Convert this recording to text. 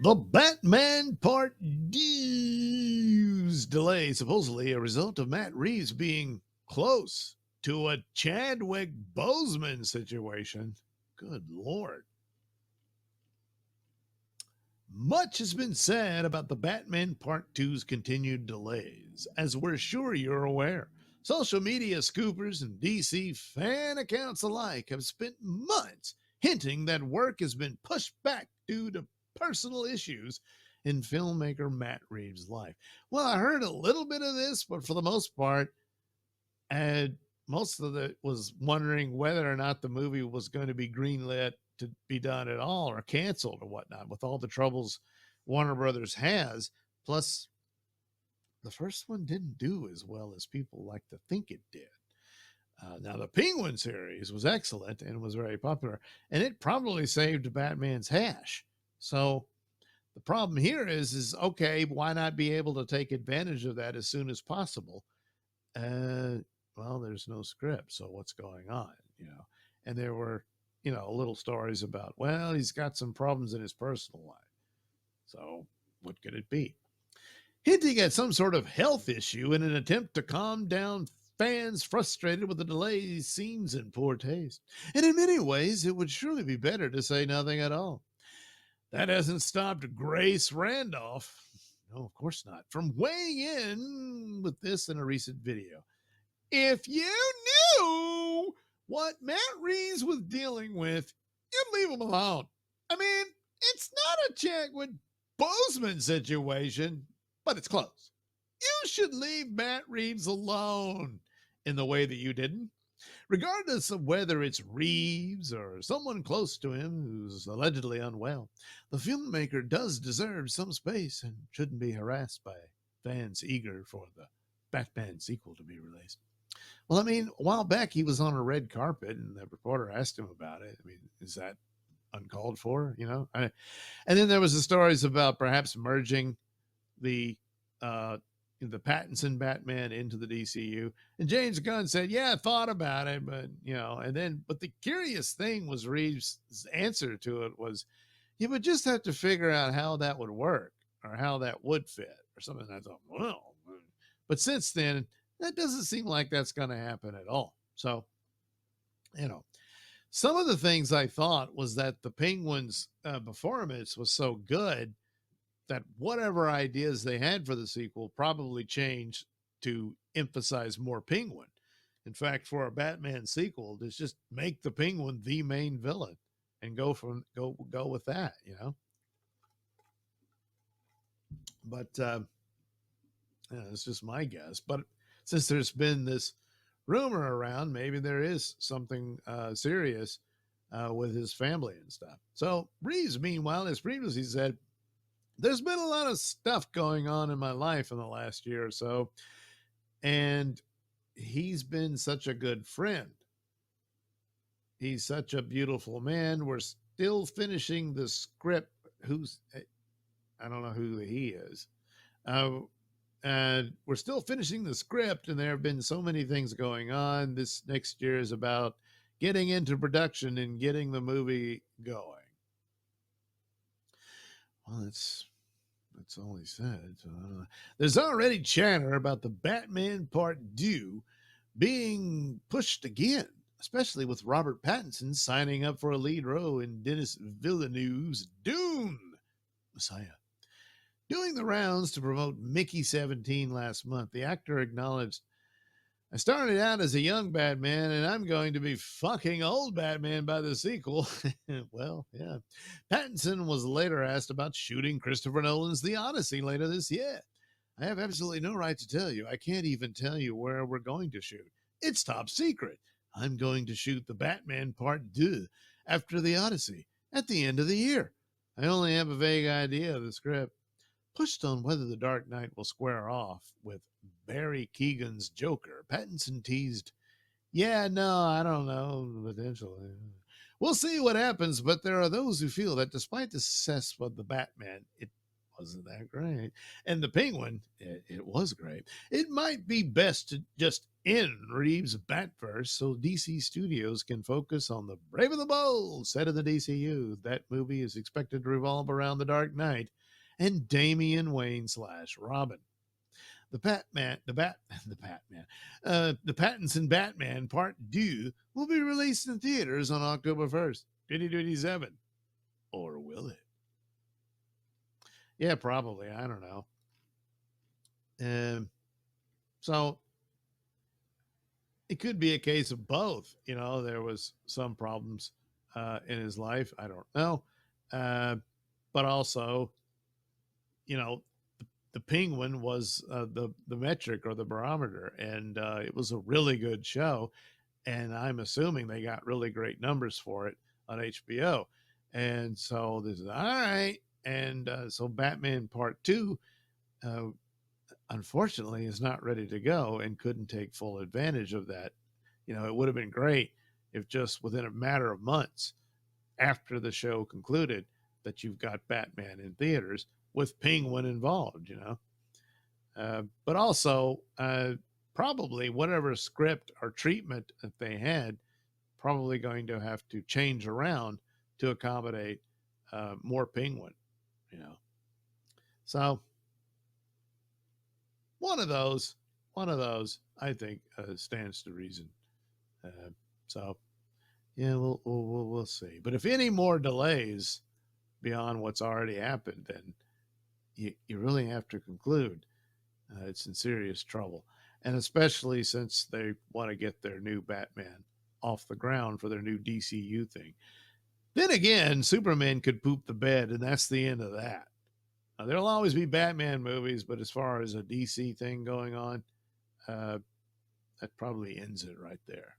The Batman Part D's delay, supposedly a result of Matt Reeves being close to a Chadwick Boseman situation. Good Lord. Much has been said about the Batman Part 2's continued delays, as we're sure you're aware. Social media scoopers and DC fan accounts alike have spent months hinting that work has been pushed back due to personal issues in filmmaker Matt Reeves' life. Well, I heard a little bit of this, but for the most part, and most of it was wondering whether or not the movie was going to be greenlit to be done at all or canceled or whatnot with all the troubles Warner Brothers has. Plus, the first one didn't do as well as people like to think it did. Now, the Penguin series was excellent and was very popular, and it probably saved Batman's hash. So the problem here is okay, why not be able to take advantage of that as soon as possible? Well, there's no script, so what's going on, And there were, little stories about, well, he's got some problems in his personal life. So what could it be? Hinting at some sort of health issue in an attempt to calm down fans frustrated with the delays seems in poor taste. And in many ways, it would surely be better to say nothing at all. That hasn't stopped Grace Randolph, no, of course not, from weighing in with this in a recent video. If you knew what Matt Reeves was dealing with, you'd leave him alone. I mean, it's not a Chadwick Boseman situation, but it's close. You should leave Matt Reeves alone in the way that you didn't. Regardless of whether it's Reeves or someone close to him who's allegedly unwell, the filmmaker does deserve some space and shouldn't be harassed by fans eager for the Batman sequel to be released. Well, I mean, a while back he was on a red carpet and the reporter asked him about it. I mean, is that uncalled for, And then there was the stories about perhaps merging the Pattinson Batman into the DCU. And James Gunn said, yeah, I thought about it, but, but the curious thing was Reeves' answer to it was, you would just have to figure out how that would work or how that would fit or something. And I thought, well, but since then, that doesn't seem like that's going to happen at all. So, some of the things I thought was that the Penguins' performance was so good that whatever ideas they had for the sequel probably changed to emphasize more Penguin. In fact, for a Batman sequel, just make the Penguin the main villain and go with that, But it's just my guess. But since there's been this rumor around, maybe there is something serious with his family and stuff. So Reeves, meanwhile, as previously said, there's been a lot of stuff going on in my life in the last year or so, and he's been such a good friend. He's such a beautiful man. We're still finishing the script. I don't know who he is. And we're still finishing the script, and there have been so many things going on. This next year is about getting into production and getting the movie going. Well, that's all he said. So, there's already chatter about the Batman Part 2 being pushed again, especially with Robert Pattinson signing up for a lead role in Denis Villeneuve's Dune Messiah. Doing the rounds to promote Mickey 17 last month, the actor acknowledged, I started out as a young Batman, and I'm going to be fucking old Batman by the sequel. Well, yeah. Pattinson was later asked about shooting Christopher Nolan's The Odyssey later this year. I have absolutely no right to tell you. I can't even tell you where we're going to shoot. It's top secret. I'm going to shoot the Batman Part 2 after The Odyssey at the end of the year. I only have a vague idea of the script. Pushed on whether The Dark Knight will square off with Barry Keoghan's Joker, Pattinson teased, yeah, no, I don't know, potentially. We'll see what happens, but there are those who feel that despite the success of the Batman, it wasn't that great. And the Penguin, it was great. It might be best to just in Reeves' Batverse so DC Studios can focus on the Brave and the Bold set of the DCU. That movie is expected to revolve around the Dark Knight and Damian Wayne slash Robin. The the Pattinson Batman Part 2 will be released in theaters on October 1st, 2027. Or will it? Yeah, probably. I don't know. So it could be a case of both. You know, there was some problems in his life. I don't know. But also, you know, the Penguin was the metric or the barometer, and it was a really good show. And I'm assuming they got really great numbers for it on HBO. And so this is all right. And so Batman Part 2, uh, unfortunately, is not ready to go and couldn't take full advantage of that. You know, it would have been great if just within a matter of months after the show concluded that you've got Batman in theaters with Penguin involved, you know. But also, probably whatever script or treatment that they had, probably going to have to change around to accommodate more Penguin, you know. So one of those, I think stands to reason. So yeah, we'll see. But if any more delays beyond what's already happened, then you really have to conclude it's in serious trouble. And especially since they want to get their new Batman off the ground for their new DCU thing. Then again, Superman could poop the bed, and that's the end of that. Now, there'll always be Batman movies, but as far as a DC thing going on, that probably ends it right there.